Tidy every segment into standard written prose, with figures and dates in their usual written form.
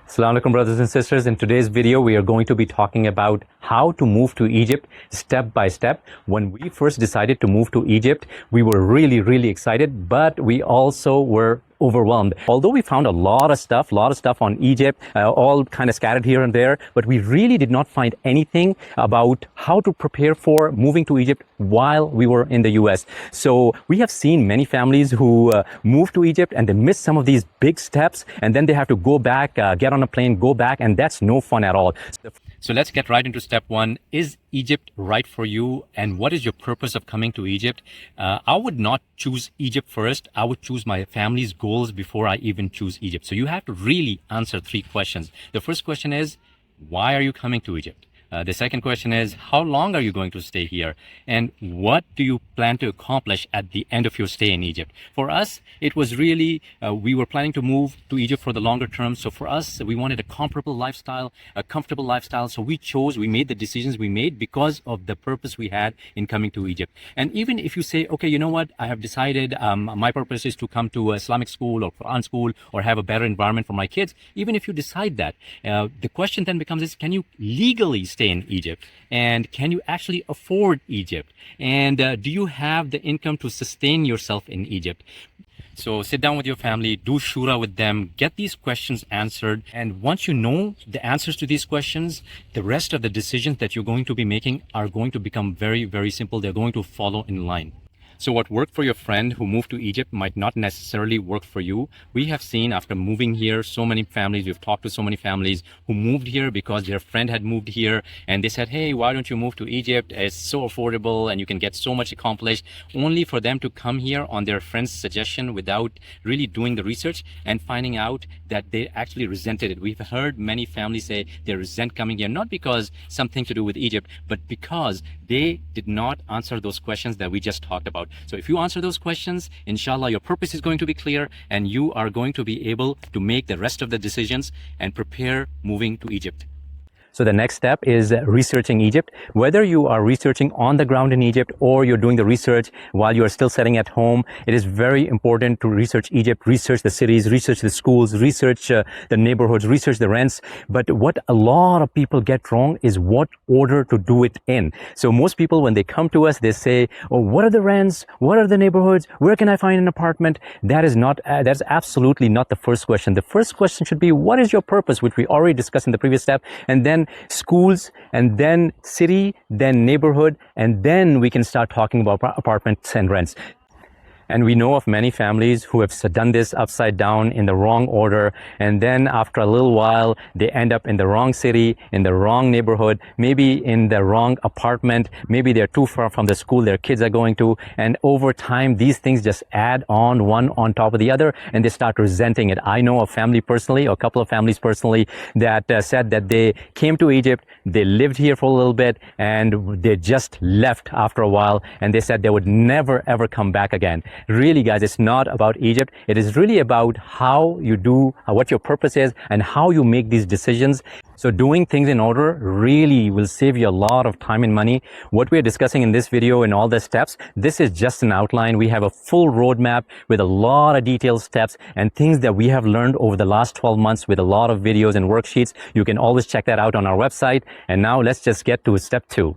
Assalamu alaikum, brothers and sisters. In today's video, we are going to be talking about how to move to Egypt step by step. When we first decided to move to Egypt, we were really excited, but we also were overwhelmed. Although we found a lot of stuff on Egypt, all kind of scattered here and there, but we really did not find anything about how to prepare for moving to Egypt while we were in the US. So we have seen many families who move to Egypt and they miss some of these big steps, and then they have to go back, get on a plane, go back, and that's no fun at all. So let's get right into step one. Is Egypt right for you? And what is your purpose of coming to Egypt? I would not choose Egypt first. I would choose my family's goals before I even choose Egypt. So you have to really answer three questions. The first question is, why are you coming to Egypt? The second question is, how long are you going to stay here? And what do you plan to accomplish at the end of your stay in Egypt? For us, it was really, we were planning to move to Egypt for the longer term. So for us, we wanted a comparable lifestyle, a comfortable lifestyle. So we made the decisions we made because of the purpose we had in coming to Egypt. And even if you say, okay, you know what, I have decided my purpose is to come to Islamic school or Quran school or have a better environment for my kids. Even if you decide that, the question then becomes can you legally stay in Egypt, and can you actually afford Egypt, and do you have the income to sustain yourself in Egypt? So sit down with your family, do shura with them, get these questions answered, and once you know the answers to these questions, the rest of the decisions that you're going to be making are going to become very simple. They're going to follow in line. So what worked for your friend who moved to Egypt might not necessarily work for you. We have seen after moving here, so many families, we've talked to so many families who moved here because their friend had moved here and they said, hey, why don't you move to Egypt? It's so affordable and you can get so much accomplished, only for them to come here on their friend's suggestion without really doing the research and finding out that they actually resented it. We've heard many families say they resent coming here, not because something to do with Egypt, but because they did not answer those questions that we just talked about. So if you answer those questions, inshallah, your purpose is going to be clear and you are going to be able to make the rest of the decisions and prepare moving to Egypt. So the next step is researching Egypt. Whether you are researching on the ground in Egypt or you're doing the research while you are still sitting at home, it is very important to research Egypt, research the cities, research the schools, research the neighborhoods, research the rents. But what a lot of people get wrong is what order to do it in. So most people, when they come to us, they say, oh, what are the rents? What are the neighborhoods? Where can I find an apartment? That is not, that's absolutely not the first question. The first question should be, what is your purpose, which we already discussed in the previous step, and then schools, and then city, then neighborhood, and then we can start talking about apartments and rents. And we know of many families who have done this upside down in the wrong order. And then after a little while, they end up in the wrong city, in the wrong neighborhood, maybe in the wrong apartment. Maybe they're too far from the school their kids are going to. And over time, these things just add on one on top of the other, and they start resenting it. I know a family personally, a couple of families personally, that said that they came to Egypt, they lived here for a little bit, and they just left after a while. And they said they would never, ever come back again. Really, guys, it's not about Egypt. It is really about how you do, what your purpose is, and how you make these decisions. So doing things in order really will save you a lot of time and money. What we're discussing in this video and all the steps, this is just an outline. We have a full roadmap with a lot of detailed steps and things that we have learned over the last 12 months with a lot of videos and worksheets. You can always check that out on our website. And now let's just get to step 2.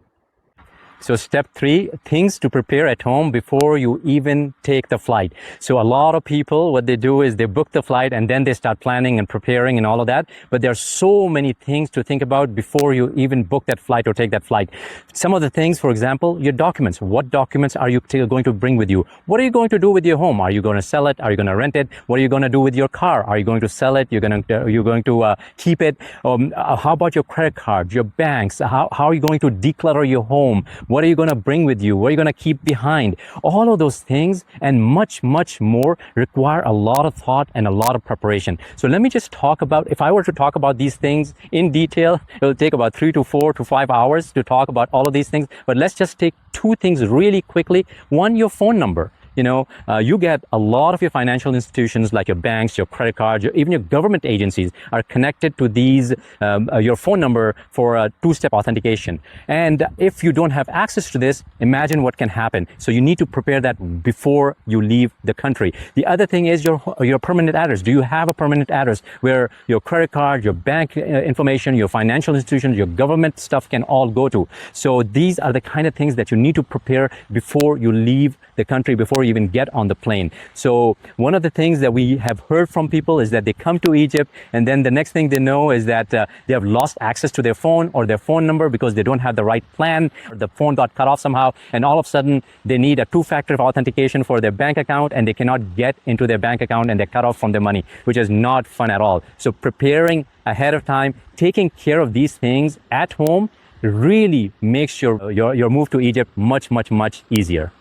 So step 3, things to prepare at home before you even take the flight. So a lot of people, what they do is they book the flight and then they start planning and preparing and all of that. But there are so many things to think about before you even book that flight or take that flight. Some of the things, for example, your documents. What documents are you going to bring with you? What are you going to do with your home? Are you going to sell it? Are you going to rent it? What are you going to do with your car? Are you going to sell it? You're going to keep it? How about your credit cards, your banks? How are you going to declutter your home? What are you going to bring with you? What are you going to keep behind? All of those things and much more require a lot of thought and a lot of preparation. So let me just talk about, if I were to talk about these things in detail, it will take about 3 to 4 to 5 hours to talk about all of these things. But let's just take 2 things really quickly. One, your phone number. you get a lot of your financial institutions like your banks, your credit cards, even your government agencies are connected to these, your phone number for a two-step authentication. And if you don't have access to this, imagine what can happen. So you need to prepare that before you leave the country. The other thing is your permanent address. Do you have a permanent address where your credit card, your bank information, your financial institutions, your government stuff can all go to? So these are the kind of things that you need to prepare before you leave the country, before you even get on the plane. So one of the things that we have heard from people is that they come to Egypt and then the next thing they know is that they have lost access to their phone or their phone number because they don't have the right plan, or the phone got cut off somehow, and all of a sudden they need a two-factor authentication for their bank account and they cannot get into their bank account and they're cut off from their money, which is not fun at all. So preparing ahead of time, taking care of these things at home really makes your move to Egypt much easier.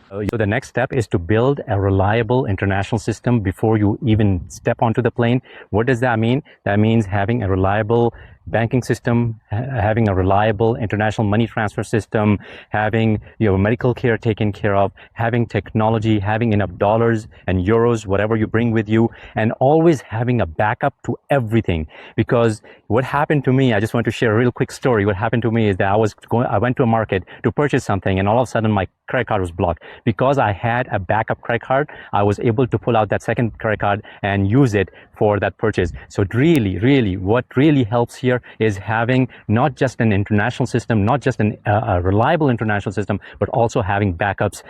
So the next step is to build a reliable international system before you even step onto the plane. What does that mean? That means having a reliable banking system, having a reliable international money transfer system, having your medical care taken care of, having technology, having enough dollars and euros, whatever you bring with you, and always having a backup to everything. Because what happened to me, I just want to share a real quick story. What happened to me is that I went to a market to purchase something and all of a sudden my credit card was blocked. Because I had a backup credit card, I was able to pull out that second credit card and use it for that purchase. So really, what really helps here is having not just an international system, not just a reliable international system, but also having backups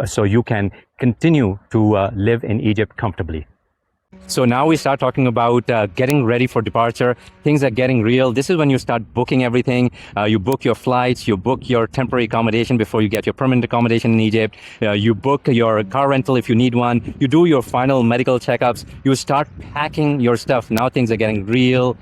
so you can continue to live in Egypt comfortably. So now we start talking about getting ready for departure. Things are getting real. This is when you start booking everything. You book your flights, you book your temporary accommodation before you get your permanent accommodation in Egypt. You book your car rental if you need one. You do your final medical checkups. You start packing your stuff. Now things are getting real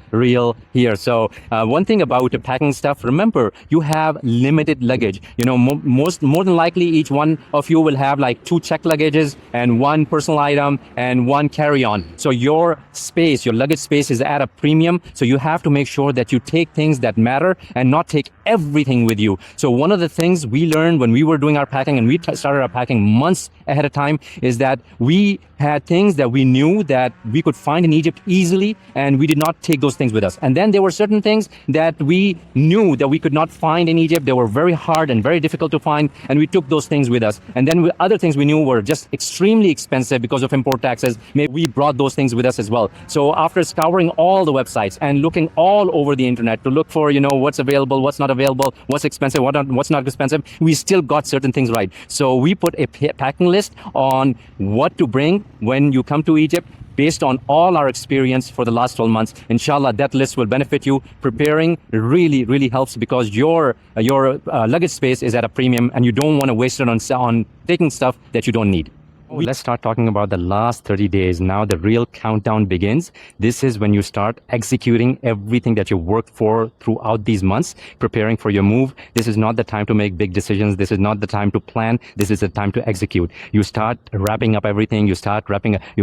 here. So one thing about packing stuff, remember, you have limited luggage. More than likely each one of you will have like 2 checked luggages and 1 personal item and 1 carry-on. So your space, your luggage space is at a premium. So you have to make sure that you take things that matter and not take everything with you. So one of the things we learned when we were doing our packing, and we started our packing months ahead of time, is that we had things that we knew that we could find in Egypt easily, and we did not take those things with us. And then there were certain things that we knew that we could not find in Egypt. They were very hard and very difficult to find, and we took those things with us. And then other things we knew were just extremely expensive because of import taxes. Maybe we brought those things with us as well. So after scouring all the websites and looking all over the internet to look for, what's available, what's not available, what's expensive, what's not expensive, we still got certain things right. So we put a packing list on what to bring when you come to Egypt based on all our experience for the last 12 months. Inshallah, that list will benefit you. Preparing really helps because your luggage space is at a premium and you don't want to waste it on taking stuff that you don't need. Let's start talking about the last 30 days. Now the real countdown begins. This is when you start executing everything that you worked for throughout these months, preparing for your move. This is not the time to make big decisions. This is not the time to plan. This is the time to execute. You start wrapping up everything. You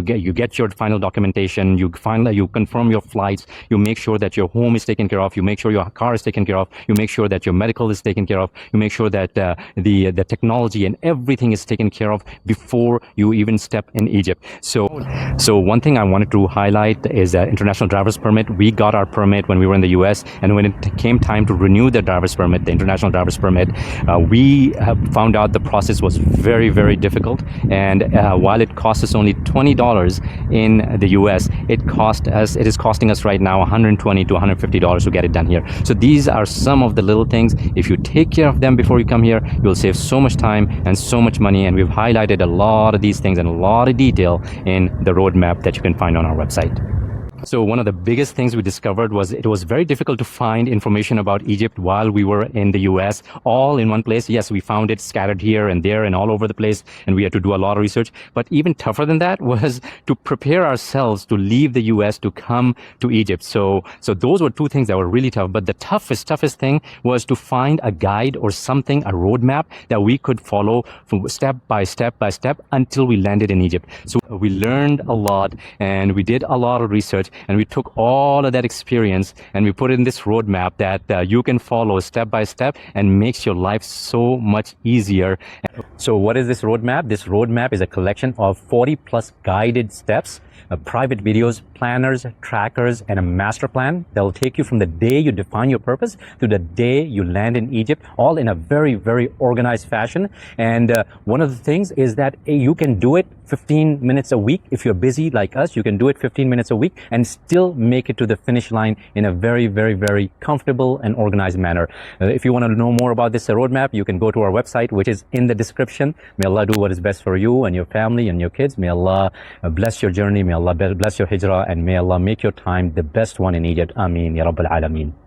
get your final documentation. You confirm your flights. You make sure that your home is taken care of. You make sure your car is taken care of. You make sure that your medical is taken care of. You make sure that the technology and everything is taken care of before you even step in Egypt. So one thing I wanted to highlight is international driver's permit. We got our permit when we were in the US, and when it came time to renew the driver's permit, the international driver's permit, we found out the process was very difficult. And while it cost us only $20 in the US, it is costing us right now $120 to $150 to get it done here. So these are some of the little things. If you take care of them before you come here, you'll save so much time and so much money. And we've highlighted a lot of these things in a lot of detail in the roadmap that you can find on our website. So one of the biggest things we discovered was it was very difficult to find information about Egypt while we were in the US, all in one place. Yes, we found it scattered here and there and all over the place, and we had to do a lot of research. But even tougher than that was to prepare ourselves to leave the US to come to Egypt. So those were 2 things that were really tough. But the toughest thing was to find a guide or something, a roadmap that we could follow from step by step until we landed in Egypt. So we learned a lot and we did a lot of research. research, and we took all of that experience and we put it in this roadmap that you can follow step by step and makes your life so much easier. So what is this roadmap? This roadmap is a collection of 40 plus guided steps, private videos, planners, trackers, and a master plan that will take you from the day you define your purpose to the day you land in Egypt, all in a very, very organized fashion. And one of the things is that you can do it 15 minutes a week. If you're busy like us, you can do it 15 minutes a week and still make it to the finish line in a very, very, very comfortable and organized manner. If you want to know more about this roadmap, you can go to our website, which is in the description. May Allah do what is best for you and your family and your kids. May Allah bless your journey. May Allah bless your hijrah, and may Allah make your time the best one in Egypt. Ameen Ya Rabbil Alameen.